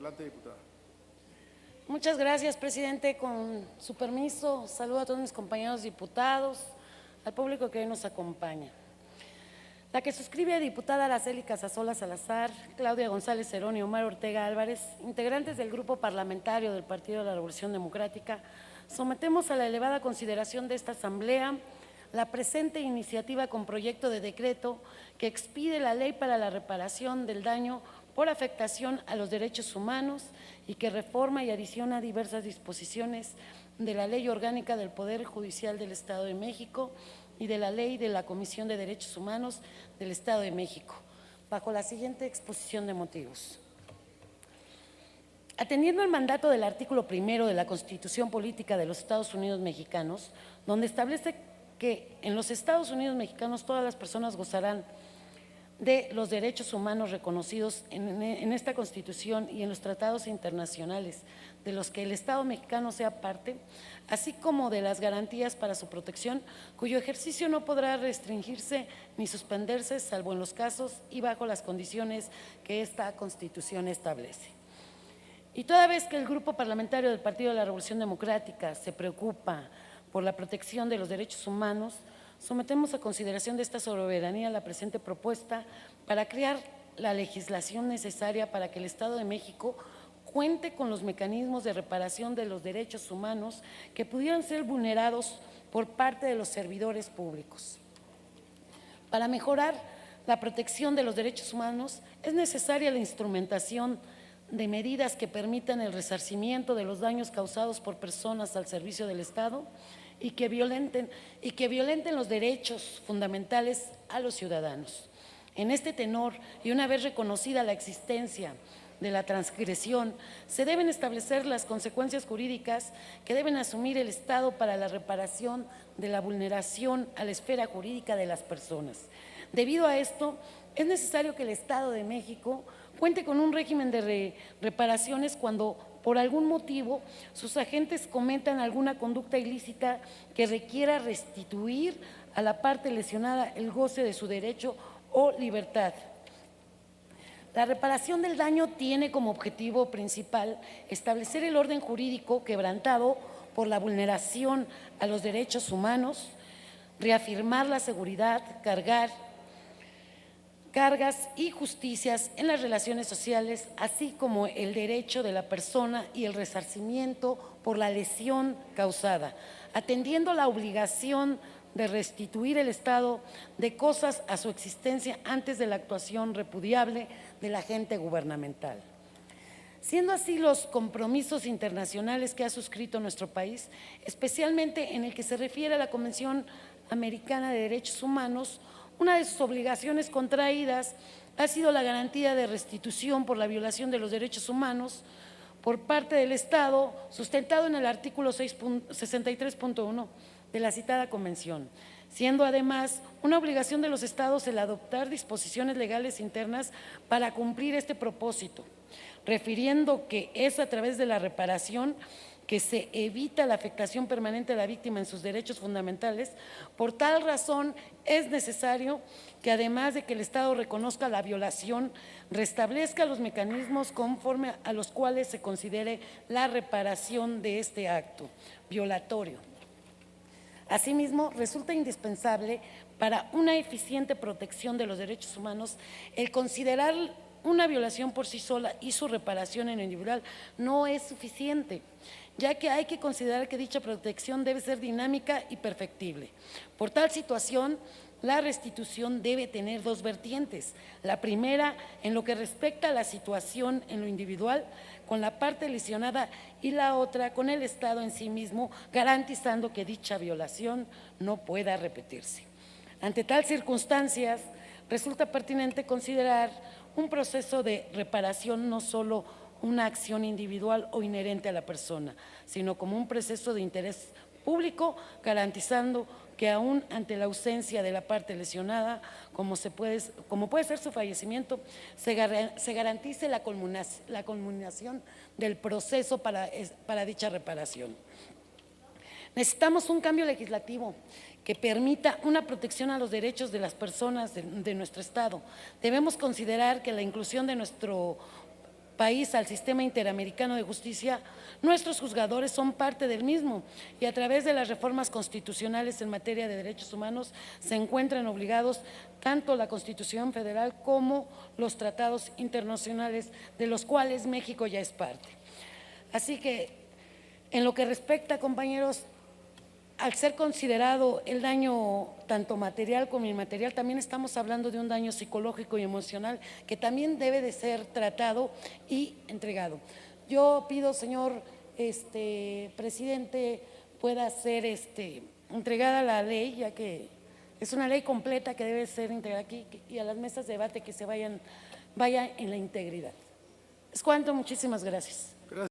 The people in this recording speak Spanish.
Adelante, diputada. Muchas gracias, presidente. Con su permiso, saludo a todos mis compañeros diputados, al público que hoy nos acompaña. La que suscribe diputada Araceli Casasola Salazar, Claudia González Cerón y Omar Ortega Álvarez, integrantes del Grupo Parlamentario del Partido de la Revolución Democrática, sometemos a la elevada consideración de esta Asamblea la presente iniciativa con proyecto de decreto que expide la Ley para la reparación del daño por afectación a los derechos humanos y que reforma y adiciona diversas disposiciones de la Ley Orgánica del Poder Judicial del Estado de México y de la Ley de la Comisión de Derechos Humanos del Estado de México, bajo la siguiente exposición de motivos. Atendiendo al mandato del artículo 1 de la Constitución Política de los Estados Unidos Mexicanos, donde establece que en los Estados Unidos Mexicanos todas las personas gozarán de los derechos humanos reconocidos en esta Constitución y en los tratados internacionales de los que el Estado mexicano sea parte, así como de las garantías para su protección, cuyo ejercicio no podrá restringirse ni suspenderse, salvo en los casos y bajo las condiciones que esta Constitución establece. Y toda vez que el Grupo Parlamentario del Partido de la Revolución Democrática se preocupa por la protección de los derechos humanos, sometemos a consideración de esta soberanía la presente propuesta para crear la legislación necesaria para que el Estado de México cuente con los mecanismos de reparación de los derechos humanos que pudieran ser vulnerados por parte de los servidores públicos. Para mejorar la protección de los derechos humanos es necesaria la instrumentación de medidas que permitan el resarcimiento de los daños causados por personas al servicio del Estado y que violenten los derechos fundamentales a los ciudadanos. En este tenor, y una vez reconocida la existencia de la transgresión, se deben establecer las consecuencias jurídicas que deben asumir el Estado para la reparación de la vulneración a la esfera jurídica de las personas. Debido a esto, es necesario que el Estado de México cuente con un régimen de reparaciones cuando por algún motivo sus agentes cometan alguna conducta ilícita que requiera restituir a la parte lesionada el goce de su derecho o libertad. La reparación del daño tiene como objetivo principal establecer el orden jurídico quebrantado por la vulneración a los derechos humanos, reafirmar la seguridad, cargas y justicias en las relaciones sociales, así como el derecho de la persona y el resarcimiento por la lesión causada, atendiendo la obligación de restituir el estado de cosas a su existencia antes de la actuación repudiable del agente gubernamental. Siendo así los compromisos internacionales que ha suscrito nuestro país, especialmente en el que se refiere a la Convención Americana de Derechos Humanos, una de sus obligaciones contraídas ha sido la garantía de restitución por la violación de los derechos humanos por parte del Estado, sustentado en el artículo 63.1 de la citada convención, siendo además una obligación de los Estados el adoptar disposiciones legales internas para cumplir este propósito, refiriendo que es a través de la reparación que se evita la afectación permanente de la víctima en sus derechos fundamentales. Por tal razón, es necesario que, además de que el Estado reconozca la violación, restablezca los mecanismos conforme a los cuales se considere la reparación de este acto violatorio. Asimismo, resulta indispensable para una eficiente protección de los derechos humanos el considerar una violación por sí sola y su reparación en lo individual no es suficiente, ya que hay que considerar que dicha protección debe ser dinámica y perfectible. Por tal situación, la restitución debe tener dos vertientes. La primera, en lo que respecta a la situación en lo individual, con la parte lesionada, y la otra, con el Estado en sí mismo, garantizando que dicha violación no pueda repetirse. Ante tal circunstancias, resulta pertinente considerar un proceso de reparación no solo una acción individual o inherente a la persona, sino como un proceso de interés público, garantizando que aún ante la ausencia de la parte lesionada, como puede ser su fallecimiento, se garantice la culminación del proceso para dicha reparación. Necesitamos un cambio legislativo que permita una protección a los derechos de las personas de nuestro Estado. Debemos considerar que la inclusión de nuestro país al sistema interamericano de justicia, nuestros juzgadores son parte del mismo y a través de las reformas constitucionales en materia de derechos humanos se encuentran obligados tanto la Constitución Federal como los tratados internacionales de los cuales México ya es parte. Así que, en lo que respecta, compañeros, al ser considerado el daño tanto material como inmaterial, también estamos hablando de un daño psicológico y emocional que también debe de ser tratado y entregado. Yo pido, señor presidente, pueda ser entregada la ley, ya que es una ley completa que debe ser entregada aquí, y a las mesas de debate que se vaya en la integridad. Es cuanto, muchísimas gracias.